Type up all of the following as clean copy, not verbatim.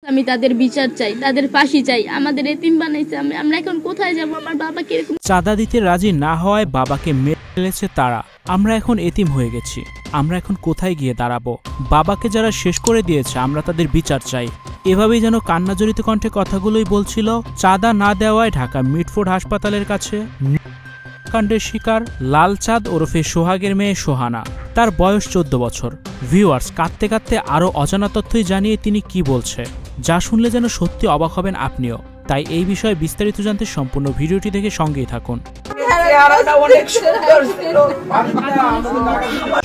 আমি তাদের বিচার চাই, তাদের ফাঁসি চাই। আমাদের এতিম বানাইছে, আমরা এখন কোথায় যাব? আমার বাবাকে এরকম চাঁদা দিতে রাজি না হওয়ায় বাবাকে মেরে ফেলেছে তারা। আমরা এখন এতিম হয়ে গেছি, আমরা এখন কোথায় গিয়ে দাঁড়াবো? বাবাকে যারা শেষ করে দিয়েছে আমরা তাদের বিচার চাই। এভাবেই যেন কান্নাজড়িত কণ্ঠে কথাগুলোই বলছিল চাঁদা না দেওয়ায় ঢাকা মিটফোর্ড হাসপাতালের কাছে কাণ্ডের শিকার লাল চাঁদ ওরফে সোহাগের মেয়ে সোহানা। তার বয়স 14 বছর। ভিউয়ার্স, কাঁদতে কাঁদতে আরও অজানা তথ্যই জানিয়ে তিনি কি বলছে, যা শুনলে যেন সত্যি অবাক হবেন আপনিও। তাই এই বিষয়ে বিস্তারিত জানতে সম্পূর্ণ ভিডিওটি দেখে সঙ্গেই থাকুন।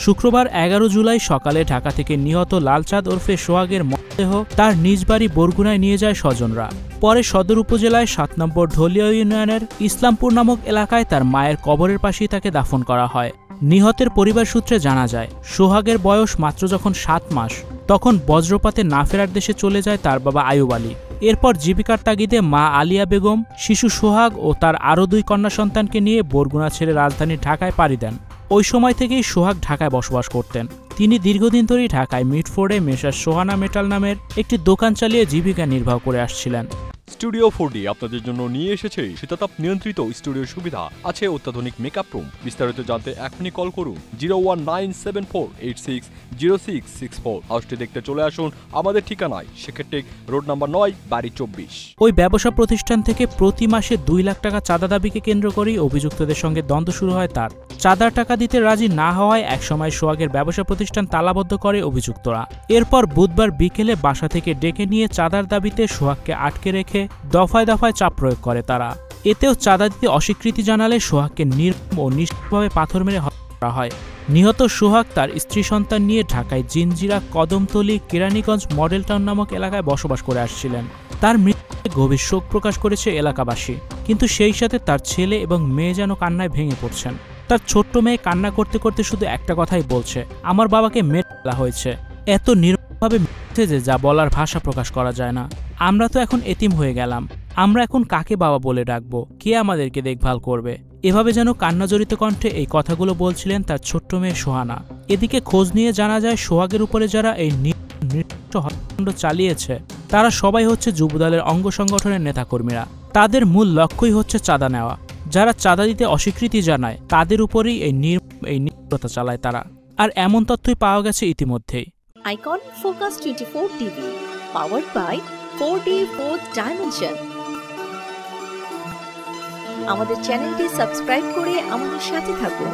শুক্রবার 11 জুলাই সকালে ঢাকা থেকে নিহত লালচাঁদ ওরফে সোহাগের মরদেহ তার নিজ বাড়ি বরগুনায় নিয়ে যায় স্বজনরা। পরে সদর উপজেলায় 7 নম্বর ঢলিয়া ইউনিয়নের ইসলামপুর নামক এলাকায় তার মায়ের কবরের পাশেই তাকে দাফন করা হয়। নিহতের পরিবার সূত্রে জানা যায়, সোহাগের বয়স মাত্র যখন 7 মাস, তখন বজ্রপাতে না ফেরার দেশে চলে যায় তার বাবা আয়ুব আলী। এরপর জীবিকার তাগিদে মা আলিয়া বেগম, শিশু সোহাগ ও তার আরও 2 কন্যা সন্তানকে নিয়ে বরগুনা ছেড়ে রাজধানী ঢাকায় পাড়ি দেন। ওই সময় থেকেই সোহাগ ঢাকায় বসবাস করতেন। তিনি দীর্ঘদিন ধরেই ঢাকায় মিটফোর্ডে মেসার সোহানা মেটাল নামের একটি দোকান চালিয়ে জীবিকা নির্বাহ করে আসছিলেন। স্টুডিও 4D আপনাদের জন্য নিয়ে এসেছে শীতাতাপ নিয়ন্ত্রিত স্টুডিও সুবিধা, আছে অত্যাধুনিক মেকআপ রুম। বিস্তারিত জানতে এখনই কল করুন 01974860664। হাউসটি দেখতে চলে আসুন আমাদের ঠিকানায় সেক্ষেত্রে রোড নাম্বার 9, বাড়ি 24। ওই ব্যবসা প্রতিষ্ঠান থেকে প্রতি মাসে 2 লাখ টাকা চাঁদা দাবিকে কেন্দ্র করেই অভিযুক্তদের সঙ্গে দ্বন্দ্ব শুরু হয় তার। চাঁদার টাকা দিতে রাজি না হওয়ায় একসময় সোহাগের ব্যবসা প্রতিষ্ঠান তালাবদ্ধ করে অভিযুক্তরা। এরপর বুধবার বিকেলে বাসা থেকে ডেকে নিয়ে চাঁদার দাবিতে সোহাগকে আটকে রেখে দফায় দফায় চাপ প্রয়োগ করে তারা। এতেও চাঁদা দিতে অস্বীকৃতি জানালে সোহাগকে নির্মম ও নিষ্ঠুরভাবে পাথর মেরে হত্যা করা হয়। নিহত সোহাগ তার স্ত্রী সন্তান নিয়ে ঢাকায় জিনজিরা, কদমতলী, কেরানীগঞ্জ মডেল টাউন নামক এলাকায় বসবাস করে আসছিলেন। তার মৃত্যুতে গভীর শোক প্রকাশ করেছে এলাকাবাসী, কিন্তু সেই সাথে তার ছেলে এবং মেয়ে যেন কান্নায় ভেঙে পড়ছেন। তার ছোট্ট মেয়ে কান্না করতে করতে শুধু একটা কথাই বলছে, আমার বাবাকে মেরে ফেলা হয়েছে। এত নির্মমভাবে মেরেছে যে যা বলার ভাষা প্রকাশ করা যায় না। আমরা তো এখন এতিম হয়ে গেলাম, আমরা এখন কাকে বাবা বলে ডাকবো? কে আমাদেরকে দেখভাল করবে? এভাবে যেন কান্নাজড়িত কণ্ঠে এই কথাগুলো বলছিলেন তার ছোট্ট মেয়ে সোহানা। এদিকে খোঁজ নিয়ে জানা যায়, সোহাগের উপরে যারা এই নৃত্য হত্যাকাণ্ড চালিয়েছে তারা সবাই হচ্ছে যুবদলের অঙ্গ সংগঠনের নেতাকর্মীরা। তাদের মূল লক্ষ্যই হচ্ছে চাঁদা নেওয়া। যারা চাঁদা দিতে অস্বীকৃতি জানায় তাদের উপরেই এই নির্মমতা চালায় তারা। আর এমন তথ্যই পাওয়া গেছে ইতিমধ্যেই। Icon focus 24 TV, powered by 4D Fourth Dimension। আমাদের চ্যানেলটি সাবস্ক্রাইব করে আমাদের সাথে থাকুন।